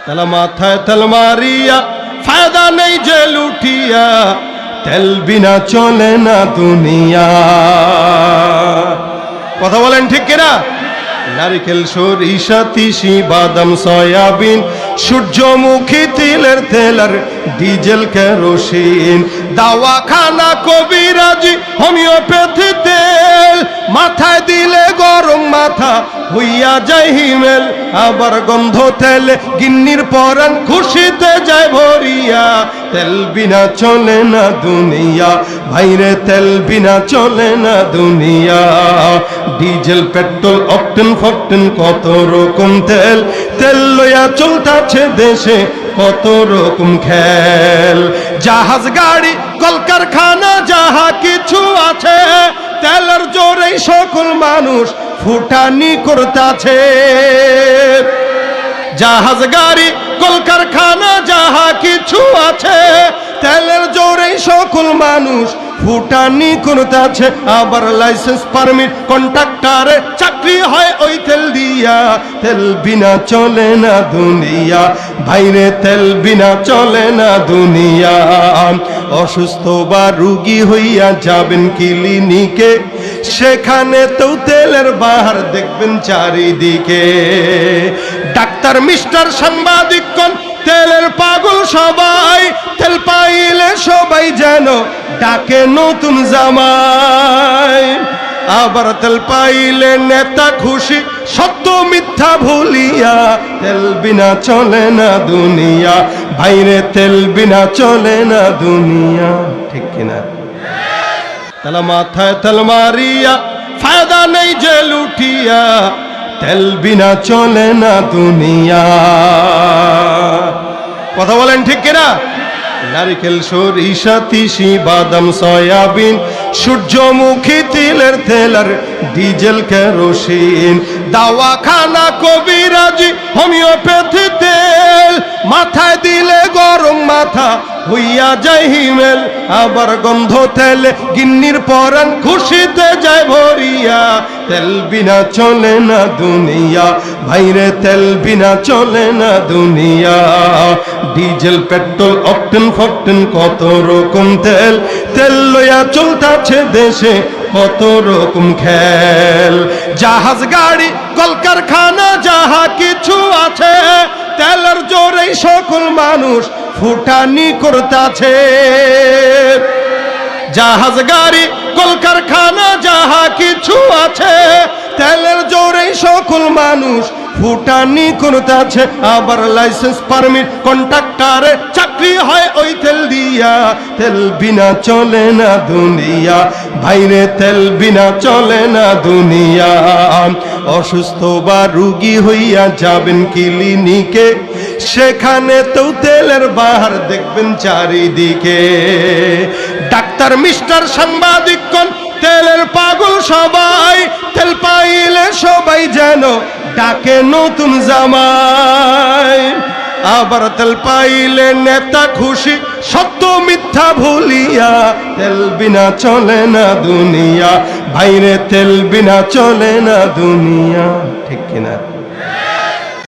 তালা মাথায় তেল মারিয়া ফায়দা নেই যে লুটিয়া, তেল বিনা চলে না দুনিয়া। কথা বলেন ঠিক কিনা? নারিকেল, সরিষা, তিসি, বাদাম, সয়াবিন, সূর্যমুখী, তিলের তেল আর ডিজেল কেরোসিন, দাওয়াখানা, কবিরাজি, হোমিওপ্যাথি তেল, মাথায় দিলে গরম মাথা হইয়া যায় হিমেল। আবার গন্ধ তেলে গিন্নির পরাণ খুশিতে যায় ভরিয়া, তেল বিনা চলে না দুনিয়া, ভাইরে তেল বিনা চলে না দুনিয়া। ডিজেল, পেট্রোল, অকটেন, ফকটেন, কত রকম তেল, তেল লইয়া চলতাছে দেশে কত রকম খেল। জাহাজ, গাড়ি, কলকারখানা যাহা কিছু আছে, তেলের জোরেই সকল মানুষ ফুটানি করতাছে। জাহাজ, গাড়ি, কলকারখানা যাহা কিছু আছে, তেলের জোরেই সকল মানুষ ফুটানি করতাছে। আবার লাইসেন্স, পারমিট, কন্ট্রাক্টরে চাকরি হয় ওই তেল দিয়া, তেল বিনা চলে না দুনিয়া, ভাইরে তেল বিনা চলে না দুনিয়া। অসুস্থ বা রুগী হইয়া যাবেন ক্লিনিকে, সেখানে তো তেলের বাহার দেখবেন চারিদিকে। ডাক্তার, মিস্টার, সাংবাদিকগণ তেলের পাগল সবাই, তেল পাইলে সবাই যেন ডাকে নতুন জামাই। আবার তেল পাইলে নেতা খুশি, সত্য মিথ্যা ভুলিয়া, তেল বিনা চলে না দুনিয়া, ভাইরে তেল বিনা চলে না দুনিয়া। ঠিক কিনা? তালা মাথায় তেল মারিয়া ফায়দা নেই যে লুটিয়া, তেল বিনা চলে না দুনিয়া। কথা বলেন ঠিক কিনা? নারিকেল, সরিষা, তিসি, বাদাম, সয়াবিন, সূর্যমুখী, তিলের তেল আর ডিজেল কেরোসিন, দাওয়াখানা, কবিরাজি, হোমিওপ্যাথি তেল, মাথায় দিলে গরম মাথা হইয়া যায় হিমেল। আবার গন্ধ তেলে গিন্নির পরাণ খুশিতে যায় ভরিয়া, তেল বিনা চলে না দুনিয়া, ভাইরে তেল বিনা চলে না দুনিয়া। ডিজেল, পেট্রোল, অকটেন, ফকটেন, কত রকম তেল, তেল লইয়া চলতাছে দেশে কত রকম খেল। জাহাজ, গাড়ি, কলকারখানা যাহা কিছু আছে, তেলের জোরেই সকল মানুষ ফুটানি করতাছে। জাহাজ, গাড়ি, কলকারখানা যাহা কিছু আছে, তেলের জোরেই সকল মানুষ ফুটানি করতাছে। আবার লাইসেন্স, পারমিট, কন্ট্রাক্টরে চাকরি হয় ওই তেল দিয়া, তেল বিনা চলে না দুনিয়া, ভাইরে তেল বিনা চলে না দুনিয়া। অসুস্থ বা রুগী হইয়া যাবেন ক্লিনিকে, সেখানে তো তেলের বাহার দেখবেন চারিদিকে। ডাক্তার, মিস্টার, সাংবাদিকগণ তেলের পাগল সবাই, তেল পাইলে সবাই যেন ডাকে নতুন জামাই। আবার তেল পাইলে নেতা খুশি, সত্য মিথ্যা ভুলিয়া, তেল বিনা চলে না দুনিয়া, ভাইরে তেল বিনা চলে না দুনিয়া। ঠিক কিনা?